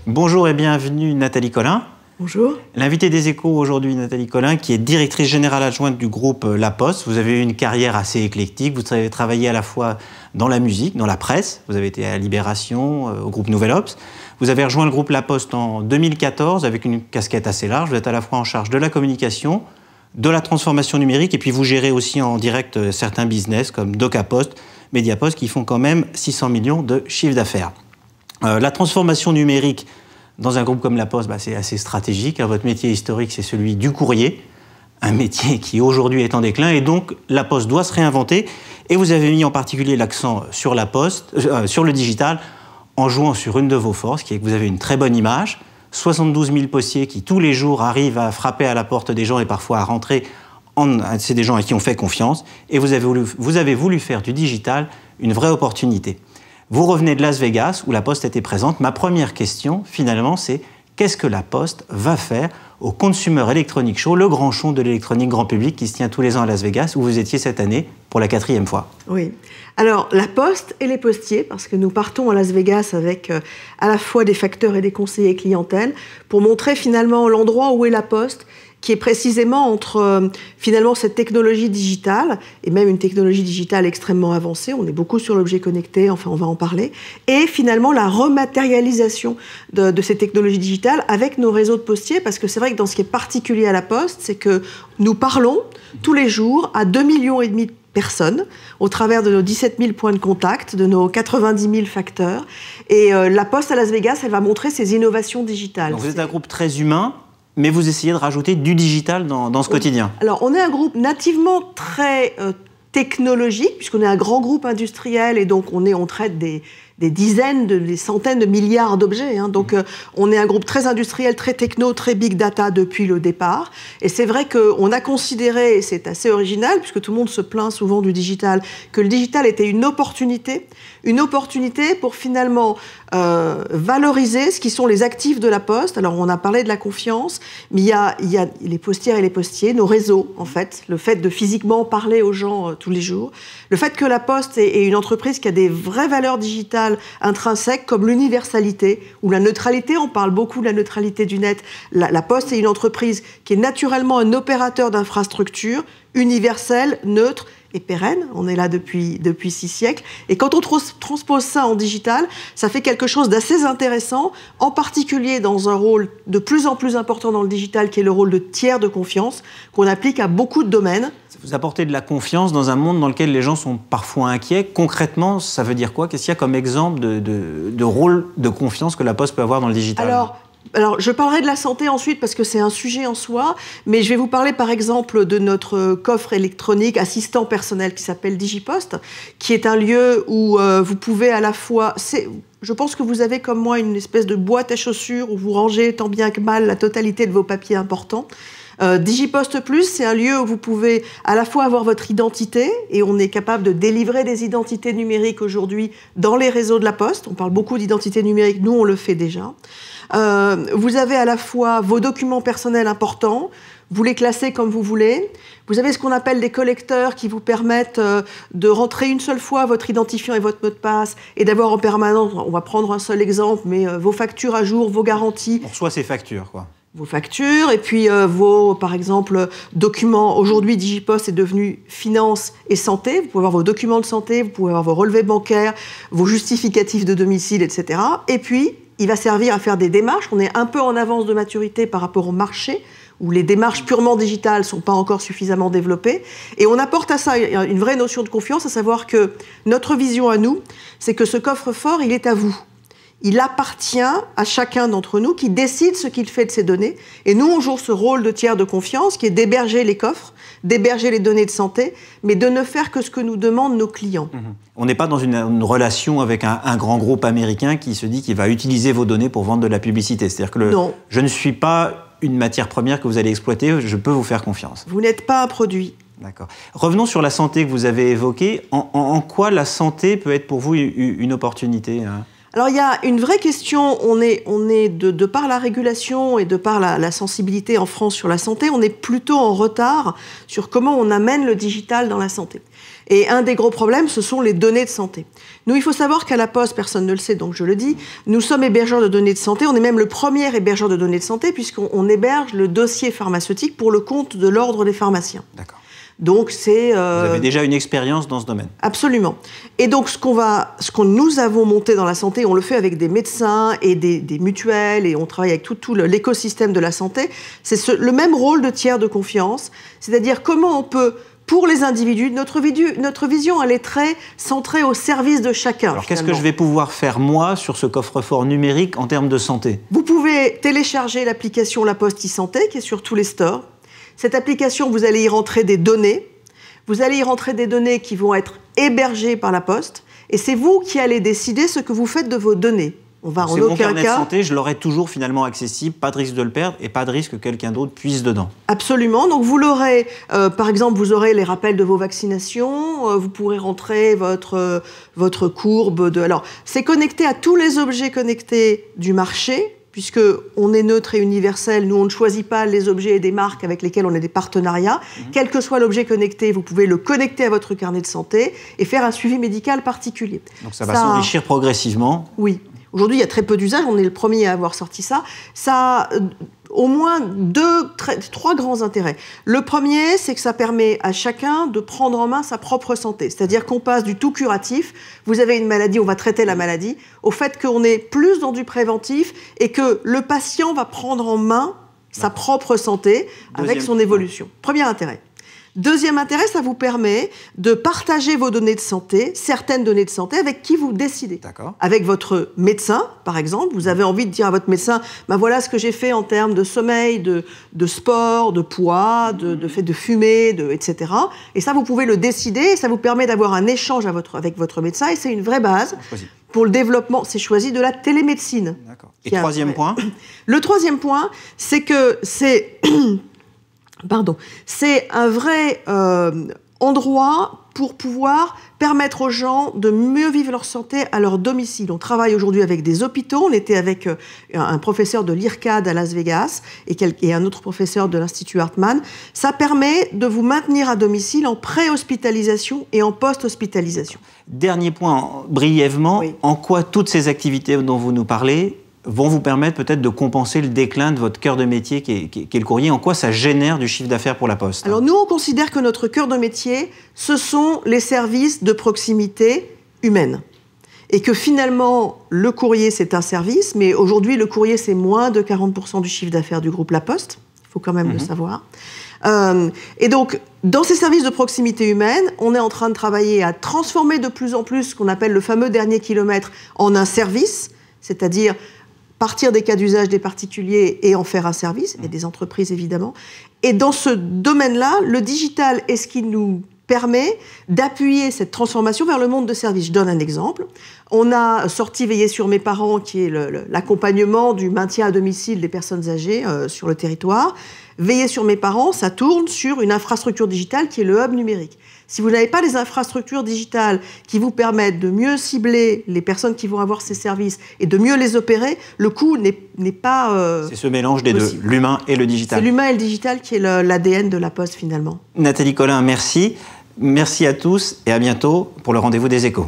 Bonjour et bienvenue Nathalie Collin. Bonjour. L'invitée des Échos aujourd'hui, Nathalie Collin, qui est directrice générale adjointe du groupe La Poste. Vous avez eu une carrière assez éclectique. Vous avez travaillé à la fois dans la musique, dans la presse. Vous avez été à Libération, au groupe Nouvel Obs. Vous avez rejoint le groupe La Poste en 2014 avec une casquette assez large. Vous êtes à la fois en charge de la communication, de la transformation numérique, et puis vous gérez aussi en direct certains business comme DocaPost, Mediapost, qui font quand même 600 millions de chiffre d'affaires. La transformation numérique dans un groupe comme La Poste, c'est assez stratégique. Votre métier historique, c'est celui du courrier, un métier qui aujourd'hui est en déclin, et donc La Poste doit se réinventer. Et vous avez mis en particulier l'accent sur La Poste, sur le digital, en jouant sur une de vos forces, qui est que vous avez une très bonne image. 72 000 postiers qui, tous les jours, arrivent à frapper à la porte des gens et parfois à rentrer. C'est des gens à qui on fait confiance. Et vous avez voulu faire du digital une vraie opportunité. Vous revenez de Las Vegas, où La Poste était présente. Ma première question, finalement, c'est qu'est-ce que La Poste va faire au Consumer Electronics Show, le grand show de l'électronique grand public qui se tient tous les ans à Las Vegas, où vous étiez cette année pour la 4e fois. Oui. Alors, La Poste et les postiers, parce que nous partons à Las Vegas avec à la fois des facteurs et des conseillers clientèle, pour montrer finalement l'endroit où est La Poste, qui est précisément entre finalement cette technologie digitale, et même une technologie digitale extrêmement avancée, on est beaucoup sur l'objet connecté, enfin on va en parler, et finalement la rematérialisation de ces technologies digitales avec nos réseaux de postiers, parce que c'est vrai que dans ce qui est particulier à La Poste, c'est que nous parlons tous les jours à 2,5 millions de personnes, au travers de nos 17 000 points de contact, de nos 90 000 facteurs, et La Poste à Las Vegas, elle va montrer ses innovations digitales. Donc vous êtes un groupe très humain, mais vous essayez de rajouter du digital dans ce quotidien. Alors, on est un groupe nativement très technologique, puisqu'on est un grand groupe industriel, et donc on traite des dizaines, des centaines de milliards d'objets. Donc, on est un groupe très industriel, très techno, très big data depuis le départ. Et c'est vrai qu'on a considéré, et c'est assez original, puisque tout le monde se plaint souvent du digital, que le digital était une opportunité pour finalement valoriser ce qui sont les actifs de La Poste. Alors, on a parlé de la confiance, mais il y a les postières et les postiers, nos réseaux, en fait, le fait de physiquement parler aux gens tous les jours, le fait que La Poste est une entreprise qui a des vraies valeurs digitales intrinsèques, comme l'universalité ou la neutralité. On parle beaucoup de la neutralité du net. La Poste est une entreprise qui est naturellement un opérateur d'infrastructure universel, neutre et pérenne. On est là depuis 6 siècles. Et quand on transpose ça en digital, ça fait quelque chose d'assez intéressant, en particulier dans un rôle de plus en plus important dans le digital, qui est le rôle de tiers de confiance, qu'on applique à beaucoup de domaines. Vous apportez de la confiance dans un monde dans lequel les gens sont parfois inquiets. Concrètement, ça veut dire quoi? Qu'est-ce qu'il y a comme exemple de rôle de confiance que La Poste peut avoir dans le digital? Alors, je parlerai de la santé ensuite parce que c'est un sujet en soi, mais je vais vous parler par exemple de notre coffre électronique assistant personnel qui s'appelle DigiPost, qui est un lieu où vous pouvez à la fois... Je pense que vous avez comme moi une espèce de boîte à chaussures où vous rangez tant bien que mal la totalité de vos papiers importants. DigiPost Plus, c'est un lieu où vous pouvez à la fois avoir votre identité, et on est capable de délivrer des identités numériques aujourd'hui dans les réseaux de La Poste. On parle beaucoup d'identité numérique, nous on le fait déjà. Vous avez à la fois vos documents personnels importants, vous les classez comme vous voulez. Vous avez ce qu'on appelle des collecteurs qui vous permettent de rentrer une seule fois votre identifiant et votre mot de passe et d'avoir en permanence, on va prendre un seul exemple, mais vos factures à jour, vos garanties. On reçoit ces factures, quoi. Vos factures et puis par exemple, documents. Aujourd'hui, DigiPost est devenu finance et santé. Vous pouvez avoir vos documents de santé, vous pouvez avoir vos relevés bancaires, vos justificatifs de domicile, etc. Et puis, il va servir à faire des démarches. On est un peu en avance de maturité par rapport au marché, où les démarches purement digitales ne sont pas encore suffisamment développées. Et on apporte à ça une vraie notion de confiance, à savoir que notre vision à nous, c'est que ce coffre-fort, il est à vous. Il appartient à chacun d'entre nous qui décide ce qu'il fait de ces données. Et nous, on joue ce rôle de tiers de confiance qui est d'héberger les coffres, d'héberger les données de santé, mais de ne faire que ce que nous demandent nos clients. On n'est pas dans une relation avec un grand groupe américain qui se dit qu'il va utiliser vos données pour vendre de la publicité. C'est-à-dire que je ne suis pas une matière première que vous allez exploiter, je peux vous faire confiance. Vous n'êtes pas un produit. D'accord. Revenons sur la santé que vous avez évoquée. En quoi la santé peut être pour vous une opportunité, hein ? Alors il y a une vraie question, on est de par la régulation et de par la sensibilité en France sur la santé, on est plutôt en retard sur comment on amène le digital dans la santé. Et un des gros problèmes, ce sont les données de santé. Nous, il faut savoir qu'à la Poste, personne ne le sait, donc je le dis, nous sommes hébergeurs de données de santé, on est même le premier hébergeur de données de santé puisqu'on héberge le dossier pharmaceutique pour le compte de l'ordre des pharmaciens. D'accord. Donc c'est... Vous avez déjà une expérience dans ce domaine. Absolument. Et donc ce que nous avons monté dans la santé, on le fait avec des médecins et des mutuelles et on travaille avec tout l'écosystème de la santé, c'est le même rôle de tiers de confiance, c'est-à-dire comment on peut... Pour les individus, notre vision, elle est très centrée au service de chacun. Alors, qu'est-ce que je vais pouvoir faire, moi, sur ce coffre-fort numérique en termes de santé? Vous pouvez télécharger l'application La Poste e-Santé, qui est sur tous les stores. Cette application, vous allez y rentrer des données. Vous allez y rentrer des données qui vont être hébergées par La Poste. Et c'est vous qui allez décider ce que vous faites de vos données. On va en aucun cas... Mon carnet de santé, je l'aurai toujours finalement accessible, pas de risque de le perdre et pas de risque que quelqu'un d'autre puisse dedans. Absolument. Donc vous l'aurez, par exemple, vous aurez les rappels de vos vaccinations, vous pourrez rentrer votre courbe de... Alors, c'est connecté à tous les objets connectés du marché, puisque on est neutre et universel, nous on ne choisit pas les objets et des marques avec lesquels on a des partenariats. Quel que soit l'objet connecté, vous pouvez le connecter à votre carnet de santé et faire un suivi médical particulier. Donc ça va s'enrichir progressivement. Oui. Aujourd'hui, il y a très peu d'usages, on est le premier à avoir sorti ça. Ça a au moins trois grands intérêts. Le premier, c'est que ça permet à chacun de prendre en main sa propre santé. C'est-à-dire qu'on passe du tout curatif, vous avez une maladie, on va traiter la maladie, au fait qu'on est plus dans du préventif et que le patient va prendre en main sa propre santé avec son évolution. Premier intérêt. Deuxième intérêt, ça vous permet de partager vos données de santé, certaines données de santé, avec qui vous décidez. D'accord. Avec votre médecin, par exemple. Vous avez envie de dire à votre médecin, ben voilà ce que j'ai fait en termes de sommeil, de sport, de poids, de fait de fumer, etc. Et ça, vous pouvez le décider et ça vous permet d'avoir un échange avec votre médecin. Et c'est une vraie base pour le développement. C'est choisi de la télémédecine. D'accord. Et troisième point ? Le troisième point, c'est que c'est... c'est un vrai endroit pour pouvoir permettre aux gens de mieux vivre leur santé à leur domicile. On travaille aujourd'hui avec des hôpitaux. On était avec un professeur de l'IRCAD à Las Vegas et un autre professeur de l'Institut Hartmann. Ça permet de vous maintenir à domicile en pré-hospitalisation et en post-hospitalisation. Dernier point, brièvement, oui. En quoi toutes ces activités dont vous nous parlez vont vous permettre peut-être de compenser le déclin de votre cœur de métier qui est le courrier? En quoi ça génère du chiffre d'affaires pour la Poste? Alors nous, on considère que notre cœur de métier, ce sont les services de proximité humaine. Et que finalement, le courrier, c'est un service, mais aujourd'hui, le courrier, c'est moins de 40% du chiffre d'affaires du groupe La Poste. Il faut quand même le savoir. Et donc, dans ces services de proximité humaine, on est en train de travailler à transformer de plus en plus ce qu'on appelle le fameux dernier kilomètre en un service, c'est-à-dire partir des cas d'usage des particuliers et en faire un service, et des entreprises évidemment. Et dans ce domaine-là, le digital est ce qui nous permet d'appuyer cette transformation vers le monde de service. Je donne un exemple. On a sorti Veiller sur mes parents, qui est l'accompagnement du maintien à domicile des personnes âgées sur le territoire. Veiller sur mes parents, ça tourne sur une infrastructure digitale qui est le hub numérique. Si vous n'avez pas les infrastructures digitales qui vous permettent de mieux cibler les personnes qui vont avoir ces services et de mieux les opérer, le coût n'est pas c'est ce mélange des deux, l'humain et le digital. C'est l'humain et le digital qui est l'ADN de la Poste finalement. Nathalie Collin, merci. Merci à tous et à bientôt pour le rendez-vous des Échos.